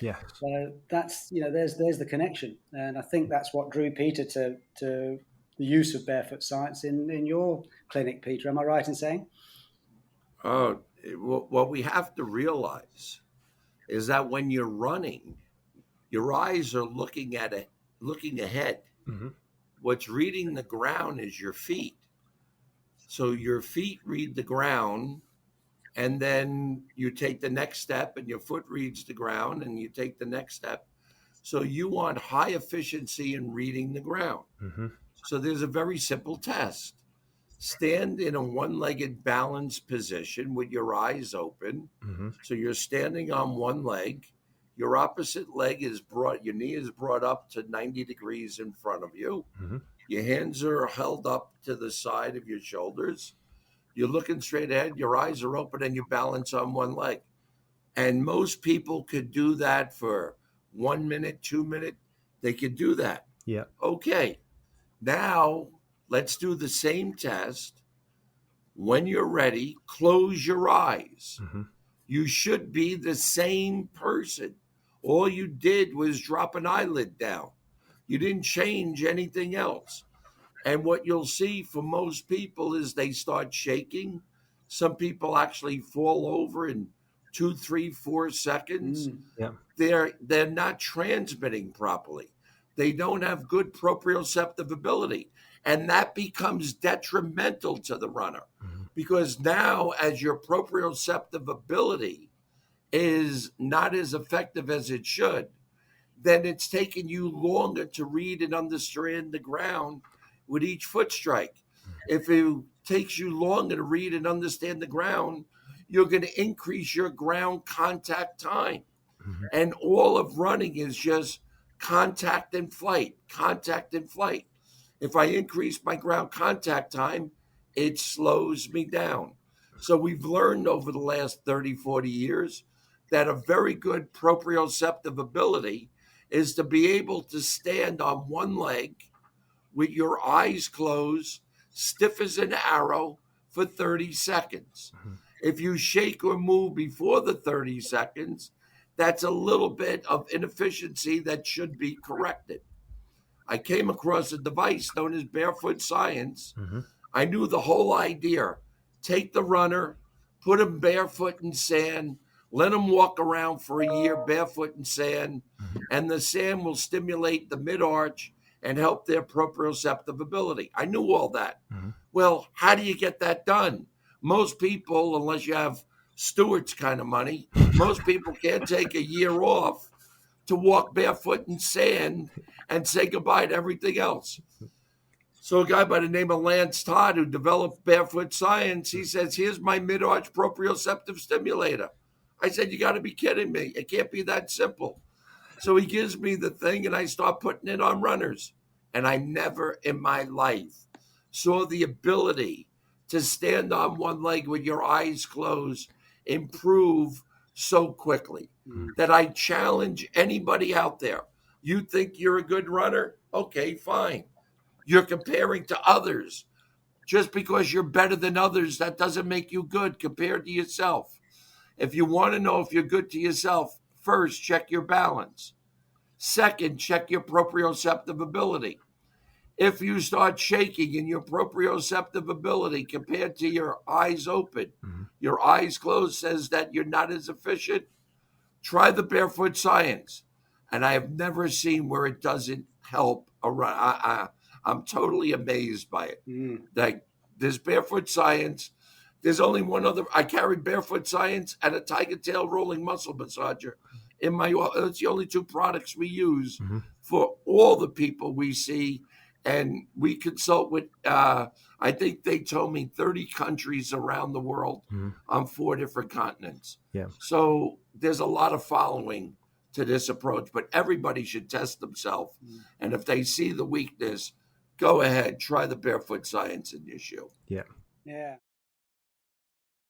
Yeah. So that's, there's the connection. And I think that's what drew Peter to the use of barefoot science in your clinic, Peter. Am I right in saying? What we have to realize is that when you're running, your eyes are looking ahead. Hmm. What's reading the ground is your feet. So your feet read the ground, and then you take the next step, and your foot reads the ground, and you take the next step. So you want high efficiency in reading the ground. Hmm. So there's a very simple test. Stand in a one-legged balanced position with your eyes open. Hmm. So you're standing on one leg. Your opposite leg is brought, your knee is brought up to 90 degrees in front of you. Hmm. Your hands are held up to the side of your shoulders. You're looking straight ahead. Your eyes are open and you balance on one leg. And most people could do that for 1 minute, 2 minutes. They could do that. Yeah. Okay. Now let's do the same test. When you're ready, close your eyes. Hmm. You should be the same person. All you did was drop an eyelid down. You didn't change anything else. And what you'll see for most people is they start shaking. Some people actually fall over in 2, 3, 4 seconds. Mm. Yeah. They're not transmitting properly. They don't have good proprioceptive ability. And that becomes detrimental to the runner Hmm. because now, as your proprioceptive ability is not as effective as it should, then it's taking you longer to read and understand the ground with each foot strike. If it takes you longer to read and understand the ground, you're going to increase your ground contact time. Hmm. And all of running is just contact and flight, contact and flight. If I increase my ground contact time, it slows me down. So we've learned over the last 30, 40 years that a very good proprioceptive ability is to be able to stand on one leg with your eyes closed, stiff as an arrow for 30 seconds. Hmm. If you shake or move before the 30 seconds, that's a little bit of inefficiency that should be corrected. I came across a device known as Barefoot Science. Hmm. I knew the whole idea. Take the runner, put him barefoot in sand, let him walk around for a year barefoot in sand, and the sand will stimulate the mid arch and help their proprioceptive ability. I knew all that. Hmm. Well, how do you get that done? Most people, unless you have Stewart's kind of money, most people can't take a year off to walk barefoot in sand and say goodbye to everything else. So a guy by the name of Lance Todd, who developed Barefoot Science, he says, here's my mid-arch proprioceptive stimulator. I said, you got to be kidding me. It can't be that simple. So he gives me the thing and I start putting it on runners. And I never in my life saw the ability to stand on one leg with your eyes closed improve so quickly Mm. that I challenge anybody out there. You think you're a good runner? Okay, fine. You're comparing to others. Just because you're better than others, that doesn't make you good compared to yourself. If you want to know if you're good to yourself, first, check your balance. Second, check your proprioceptive ability. If you start shaking in your proprioceptive ability compared to your eyes open, Hmm. your eyes closed says that you're not as efficient, try the Barefoot Science. And I have never seen where it doesn't help a run. I'm totally amazed by it. Mm. Like this Barefoot Science, there's only one other. I carry Barefoot Science and a Tiger Tail rolling muscle massager in my. It's the only two products we use Hmm. for all the people we see, and we consult with. I think they told me 30 countries around the world Hmm. on 4 different continents. Yeah. So there's a lot of following to this approach, but everybody should test themselves. Mm. And if they see the weakness, go ahead, try the Barefoot Science in your shoe. Yeah. Yeah.